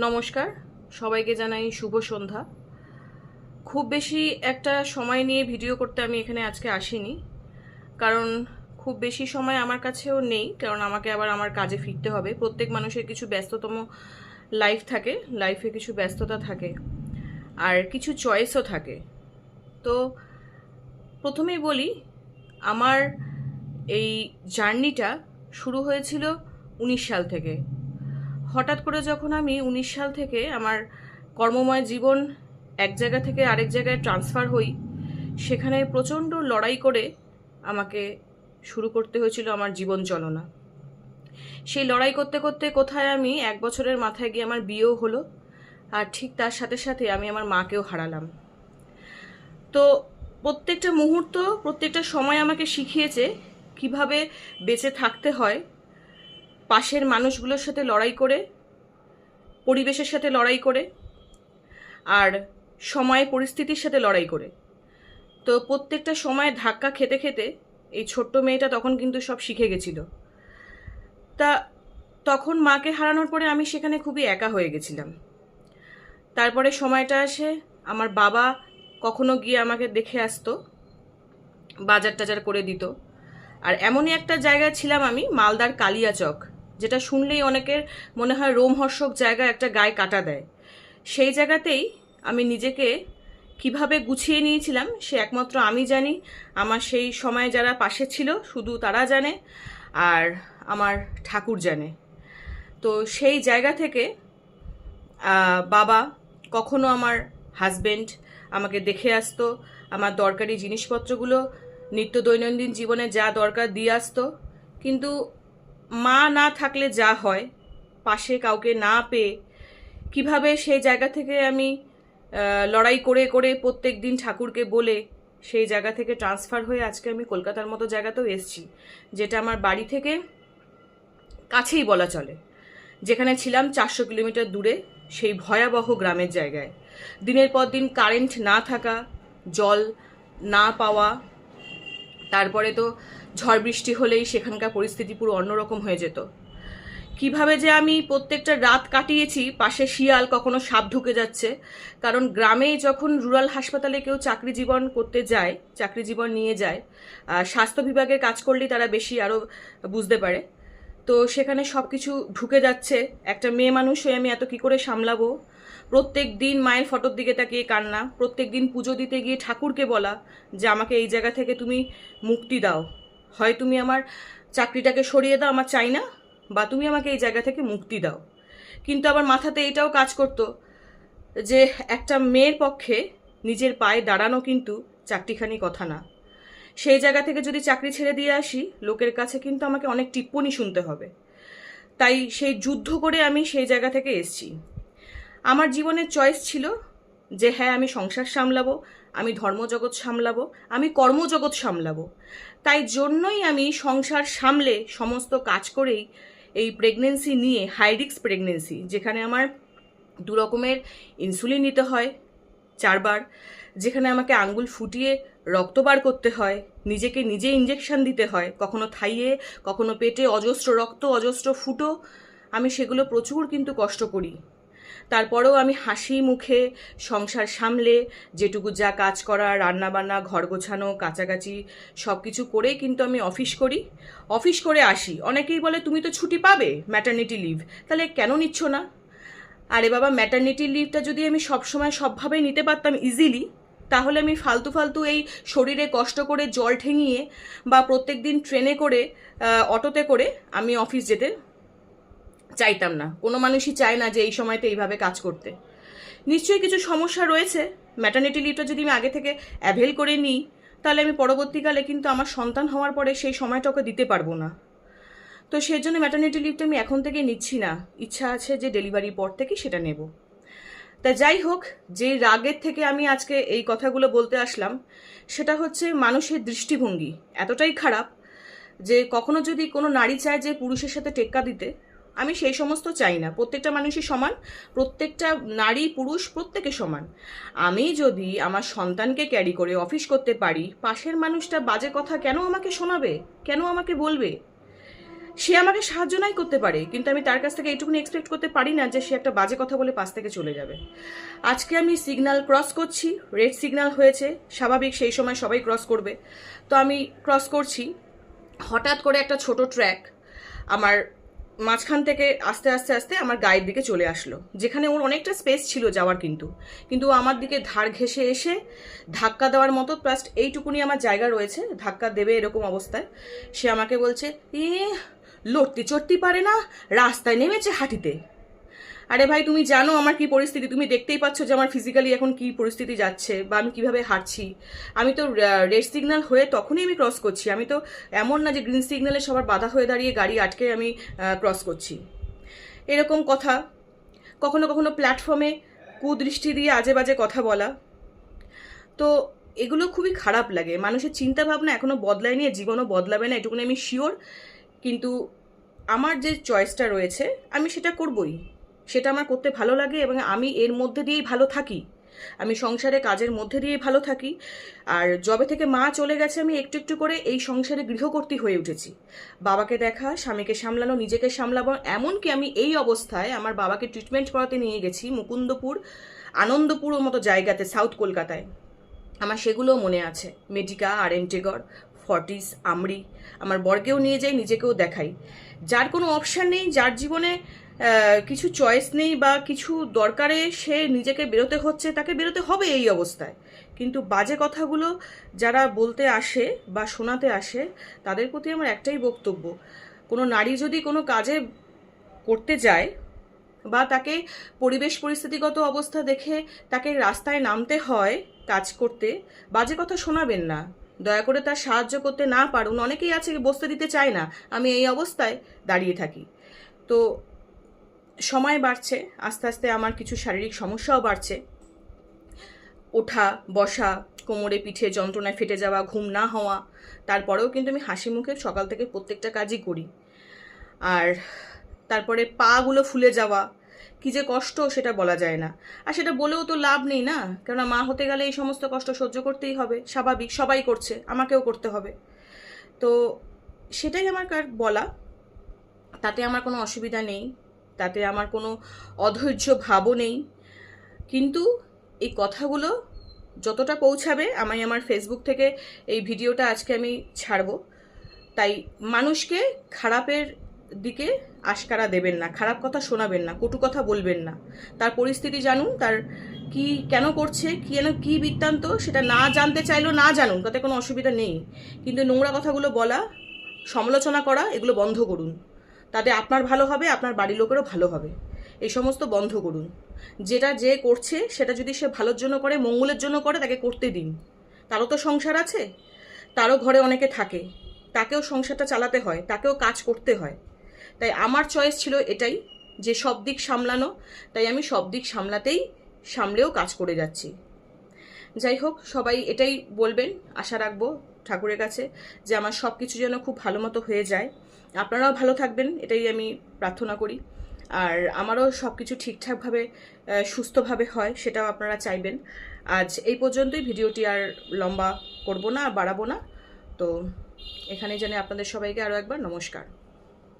নমস্কার, সবাইকে জানাই শুভ সন্ধ্যা। খুব বেশি একটা সময় নিয়ে ভিডিও করতে আমি এখানে আজকে আসিনি, কারণ খুব বেশি সময় আমার কাছেও নেই, কারণ আমাকে আবার আমার কাজে ফিরতে হবে। প্রত্যেক মানুষের কিছু ব্যস্ততম লাইফ থাকে, লাইফে কিছু ব্যস্ততা থাকে আর কিছু চয়েসও থাকে। তো প্রথমেই বলি, আমার এই জার্নিটা শুরু হয়েছিল 19 সাল থেকে। হঠাৎ করে যখন আমি 19 সাল থেকে আমার কর্মময় জীবন এক জায়গা থেকে আরেক জায়গায় ট্রান্সফার হই, সেখানে প্রচণ্ড লড়াই করে আমাকে শুরু করতে হয়েছিল আমার জীবন চলনা। সেই লড়াই করতে করতে কোথায় আমি 1 বছরের মাথায় গিয়ে আমার বিয়েও হলো, আর ঠিক তার সাথে সাথে আমি আমার মাকেও হারালাম। তো প্রত্যেকটা মুহূর্ত, প্রত্যেকটা সময় আমাকে শিখিয়েছে কিভাবে বেঁচে থাকতে হয়, পাশের মানুষগুলোর সাথে লড়াই করে, পরিবেশের সাথে লড়াই করে, আর সময় পরিস্থিতির সাথে লড়াই করে। তো প্রত্যেকটা সময় ধাক্কা খেতে খেতে এই ছোট্ট মেয়েটা তখন কিন্তু সব শিখে গেছিল। তা তখন মাকে হারানোর পরে আমি সেখানে খুবই একা হয়ে গেছিলাম। তারপরে সময়টা আসে, আমার বাবা কখনো গিয়ে আমাকে দেখে আসতো, বাজার টাজার করে দিত। আর এমনই একটা জায়গায় ছিলাম আমি, মালদার কালিয়াচক, যেটা শুনলেই অনেকের মনে হয় রোমহর্ষক জায়গা, একটা গায়ে কাটা দেয়। সেই জায়গাতেই আমি নিজেকে কিভাবে গুছিয়ে নিয়েছিলাম সে একমাত্র আমি জানি, আমার সেই সময় যারা পাশে ছিল শুধু তারা জানে, আর আমার ঠাকুর জানে। তো সেই জায়গা থেকে বাবা, কখনো আমার হাজবেন্ড আমাকে দেখে আসতো, আমার দরকারি জিনিসপত্রগুলো নিত্য দৈনন্দিন জীবনে যা দরকার দিয়ে আসতো। কিন্তু মা না থাকলে যা হয়, পাশে কাউকে না পেয়ে কিভাবে সেই জায়গা থেকে আমি লড়াই করে করে প্রত্যেক দিন ঠাকুরকে বলে সেই জায়গা থেকে ট্রান্সফার হয়ে আজকে আমি কলকাতার মতো জায়গাতেও এসেছি, যেটা আমার বাড়ি থেকে কাছেই বলা চলে। যেখানে ছিলাম 400 কিলোমিটার দূরে, সেই ভয়াবহ গ্রামের জায়গায় দিনের পর দিন কারেন্ট না থাকা, জল না পাওয়া, তারপরে তো ঝড় বৃষ্টি হলেই সেখানকার পরিস্থিতি পুরো অন্যরকম হয়ে যেত। কিভাবে যে আমি প্রত্যেকটা রাত কাটিয়েছি, পাশে শিয়াল, কখনো সাপ ঢুকে যাচ্ছে। কারণ গ্রামে যখন রুরাল হাসপাতালে কেউ চাকরি জীবন করতে যায়, চাকরি জীবন নিয়ে যায়, স্বাস্থ্য বিভাগের কাজ করলেই তারা বেশি আরও বুঝতে পারে। তো সেখানে সব কিছু ঢুকে যাচ্ছে, একটা মেয়ে মানুষ হয়ে আমি এত কি করে সামলাবো। প্রত্যেক দিন মায়ের ফটোর দিকে তাকিয়ে কান্না, প্রত্যেক দিন পুজো দিতে গিয়ে ঠাকুরকে বলা যে আমাকে এই জায়গা থেকে তুমি মুক্তি দাও, হয় তুমি আমার চাকরিটাকে সরিয়ে দাও, আমার চাই না, বা তুমি আমাকে এই জায়গা থেকে মুক্তি দাও। কিন্তু আবার মাথাতে এটাও কাজ করতো যে একটা মেয়ের পক্ষে নিজের পায়ে দাঁড়ানো কিন্তু চারটিখানি কথা না। সেই জায়গা থেকে যদি চাকরি ছেড়ে দিয়ে আসি, লোকের কাছে কিন্তু আমাকে অনেক টিপ্পনি শুনতে হবে। তাই সেই যুদ্ধ করে আমি সেই জায়গা থেকে এসেছি। আমার জীবনের চয়েস ছিল যে হ্যাঁ, আমি সংসার সামলাবো, আমি ধর্মজগৎ সামলাবো, আমি কর্মজগৎ সামলাবো। তাই জন্যই আমি সংসার সামলে সমস্ত কাজ করেই এই প্রেগনেন্সি নিয়ে, হাই রিস্ক প্রেগনেন্সি, যেখানে আমার 2 রকমের ইনসুলিন নিতে হয় 4 বার, যেখানে আমাকে আঙ্গুল ফুটিয়ে রক্ত বার করতে হয়, নিজেকে নিজে ইঞ্জেকশন দিতে হয়, কখনো থাইয়ে, কখনো পেটে, অজস্র রক্ত, অজস্র ফুটো, আমি সেগুলো প্রচুর কিন্তু কষ্ট করি। তারপরেও আমি হাসি মুখে সংসার সামলে যেটুকু যা কাজ করা, রান্নাবান্না, ঘর গোছানো, কাচাকাচি সব কিছু করেই কিন্তু আমি অফিস করি, অফিস করে আসি। অনেকেই বলে তুমি তো ছুটি পাবে, ম্যাটারনিটি লিভ, তাহলে কেন নিচ্ছ না? আরে বাবা, ম্যাটারনিটি লিভটা যদি আমি সবসময় সবভাবে নিতে পারতাম ইজিলি, তাহলে আমি ফালতু ফালতু এই শরীরে কষ্ট করে জল ঠেঙিয়ে বা প্রত্যেক দিন ট্রেনে করে, অটোতে করে আমি অফিস যেতে চাইতাম না। কোনো মানুষই চায় না যে এই সময়তে এইভাবে কাজ করতে। নিশ্চয়ই কিছু সমস্যা রয়েছে। ম্যাটারনিটি লিভটা যদি আমি আগে থেকে অ্যাভেল করে নিই, তাহলে আমি পরবর্তীকালে কিন্তু আমার সন্তান হওয়ার পরে সেই সময়টা ওকে দিতে পারবো না। তো সেই জন্য ম্যাটারনিটি লিভটা আমি এখন থেকে নিচ্ছি না, ইচ্ছা আছে যে ডেলিভারির পর থেকে সেটা নেব। তা যাই হোক, যে রাগের থেকে আমি আজকে এই কথাগুলো বলতে আসলাম, সেটা হচ্ছে মানুষের দৃষ্টিভঙ্গি এতটাই খারাপ যে কখনো যদি কোনো নারী চায় যে পুরুষের সাথে টেক্কা দিতে, আমি সেই সমস্ত চাই না। প্রত্যেকটা মানুষই সমান, প্রত্যেকটা নারী পুরুষ প্রত্যেকে সমান। আমি যদি আমার সন্তানকে ক্যারি করে অফিস করতে পারি, পাশের মানুষটা বাজে কথা কেন আমাকে শোনাবে, কেন আমাকে বলবে? সে আমাকে সাহায্য নাই করতে পারে, কিন্তু আমি তার কাছ থেকে এইটুকুনি এক্সপেক্ট করতে পারি না যে সে একটা বাজে কথা বলে পাশ থেকে চলে যাবে। আজকে আমি সিগন্যাল ক্রস করছি, রেড সিগন্যাল হয়েছে, স্বাভাবিক সেই সময় সবাই ক্রস করবে, তো আমি ক্রস করছি। হঠাৎ করে একটা ছোট ট্র্যাক আমার মাঝখান থেকে আস্তে আস্তে আস্তে আমার গায়ের দিকে চলে আসলো, যেখানে ওর অনেকটা স্পেস ছিল যাওয়ার, কিন্তু ও আমার দিকে ধার ঘেঁষে এসে ধাক্কা দেওয়ার মতো জাস্ট এইটুকুনি আমার জায়গা রয়েছে, ধাক্কা দেবে এরকম অবস্থায় সে আমাকে বলছে, লড়তে চড়তে পারে না, রাস্তায় নেমেছে হাঁটিতে। আরে ভাই, তুমি জানো আমার কি পরিস্থিতি, তুমি দেখতেই পাচ্ছ যে আমার ফিজিক্যালি এখন কি পরিস্থিতি যাচ্ছে বা আমি কিভাবে হাঁটছি। আমি তো রেড সিগন্যাল হয়ে তখনই আমি ক্রস করছি, আমি তো এমন না যে গ্রিন সিগন্যালে সবার বাধা হয়ে দাঁড়িয়ে গাড়ি আটকে আমি ক্রস করছি। এরকম কথা, কখনো কখনো প্ল্যাটফর্মে কুদৃষ্টি দিয়ে আজে বাজে কথা বলা, তো এগুলো খুবই খারাপ লাগে। মানুষের চিন্তা ভাবনা এখনো বদলায় নিয়ে জীবনও বদলাবে না, এটুকুনি আমি শিওর। কিন্তু আমার যে চয়েসটা রয়েছে আমি সেটা করবই, সেটা আমার করতে ভালো লাগে এবং আমি এর মধ্যে দিয়েই ভালো থাকি। আমি সংসারে কাজের মধ্যে দিয়েই ভালো থাকি। আর যবে থেকে মা চলে গেছে আমি একটু একটু করে এই সংসারে গৃহকর্ত্রী হয়ে উঠেছি। বাবাকে দেখা, স্বামীকে সামলানো, নিজেকে সামলাবো, এমনকি আমি এই অবস্থায় আমার বাবাকে ট্রিটমেন্ট করাতে নিয়ে গেছি মুকুন্দপুর, আনন্দপুর মতো জায়গাতে, সাউথ কলকাতায়। আমার সেগুলোও মনে আছে, মেডিকা, আরএনটিগড়, ফর্টিস, আমরি। আমার বরকেও নিয়ে যাই, নিজেকেও দেখাই। যার কোনো অপশান নেই, যার জীবনে কিছু চয়েস নেই বা কিছু দরকারে সে নিজেকে বেরোতে হচ্ছে, তাকে বেরোতে হবে এই অবস্থায়। কিন্তু বাজে কথাগুলো যারা বলতে আসে বা শোনাতে আসে, তাদের প্রতি আমার একটাই বক্তব্য, কোনো নারী যদি কোনো কাজে করতে যায় বা তাকে পরিবেশ পরিস্থিতিগত অবস্থা দেখে তাকে রাস্তায় নামতে হয় কাজ করতে, বাজে কথা শোনাবেন না। দয়া করে তার সাহায্য করতে না পারুন, অনেকেই আছে বসতে দিতে চায় না, আমি এই অবস্থায় দাঁড়িয়ে থাকি। তো সময় বাড়ছে, আস্তে আস্তে আমার কিছু শারীরিক সমস্যাও বাড়ছে, ওঠা বসা, কোমরে পিঠে যন্ত্রণায় ফেটে যাওয়া, ঘুম না হওয়া, তারপরেও কিন্তু আমি হাসি মুখে সকাল থেকে প্রত্যেকটা কাজই করি। আর তারপরে পাগুলো ফুলে যাওয়া, কি যে কষ্ট সেটা বলা যায় না। আর সেটা বলেও তো লাভ নেই না, কেননা মা হতে গেলে এই সমস্ত কষ্ট সহ্য করতেই হবে, স্বাভাবিক, সবাই করছে, আমাকেও করতে হবে। তো সেটাই আমার বলা, তাতে আমার কোনো অসুবিধা নেই, তাতে আমার কোনো অধৈর্য ভাবও নেই। কিন্তু এই কথাগুলো যতটা পৌঁছাবে, আমি আমার ফেসবুক থেকে এই ভিডিওটা আজকে আমি ছাড়বো, তাই মানুষকে খারাপের দিকে আশকারা দেবেন না, খারাপ কথা শোনাবেন না, কটু কথা বলবেন না। তার পরিস্থিতি জানুন, তার কি কেন করছে, কি বৃত্তান্ত, সেটা না জানতে চাইলেও না জানুন, তাতে কোনো অসুবিধা নেই। কিন্তু নোংরা কথাগুলো বলা, সমালোচনা করা, এগুলো বন্ধ করুন। তাতে আপনার ভালো হবে, আপনার বাড়ির লোকেরও ভালো হবে। এই সমস্ত বন্ধ করুন। যেটা যে করছে সেটা যদি সে ভালোর জন্য করে, মঙ্গলের জন্য করে, তাকে করতে দিন। তারও তো সংসার আছে, তারও ঘরে অনেকে থাকে, তাকেও সংসারটা চালাতে হয়, তাকেও কাজ করতে হয়। তাই আমার চয়েস ছিল এটাই, যে সব দিক সামলানো, তাই আমি সব দিক সামলেও কাজ করে যাচ্ছি। যাই হোক, সবাই এটাই বলবেন, আশা রাখবো ঠাকুরের কাছে যে আমার সব কিছু যেন খুব ভালো মতো হয়ে যায়। আপনারাও ভালো থাকবেন, এটাই আমি প্রার্থনা করি। আর আমারও সব কিছু ঠিকঠাকভাবে সুস্থভাবে হয়, সেটাও আপনারা চাইবেন। আজ এই পর্যন্তই, ভিডিওটি আর লম্বা করব না, আর বাড়াবো না। তো এখানে জানি আপনাদের সবাইকে আরও একবার নমস্কার।